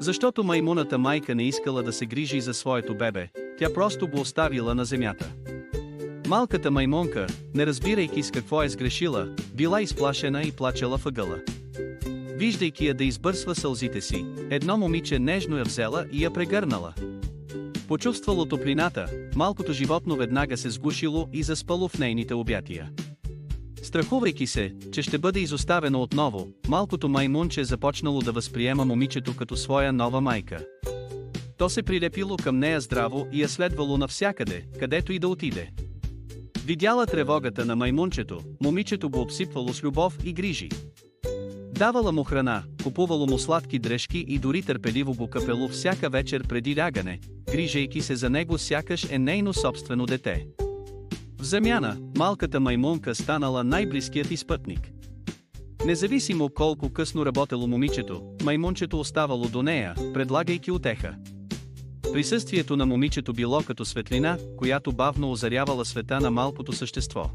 Защото маймуната майка не искала да се грижи за своето бебе, тя просто го оставила на земята. Малката маймунка, не разбирайки с какво е сгрешила, била изплашена и плачела въгъла. Виждайки я да избърсва сълзите си, едно момиче нежно я взела и я прегърнала. Почувствало топлината, малкото животно веднага се сгушило и заспало в нейните обятия. Страхувайки се, че ще бъде изоставено отново, малкото маймунче започнало да възприема момичето като своя нова майка. То се прилепило към нея здраво и я следвало навсякъде, където и да отиде. Видяла тревогата на маймунчето, момичето го обсипвало с любов и грижи. Давала му храна, купувало му сладки дрежки и дори търпеливо го къпело всяка вечер преди лягане, грижейки се за него сякаш е нейно собствено дете. В замяна, малката маймунка станала най-близкият изпътник. Независимо колко късно работело момичето, маймунчето оставало до нея, предлагайки утеха. Присъствието на момичето било като светлина, която бавно озарявала света на малкото същество.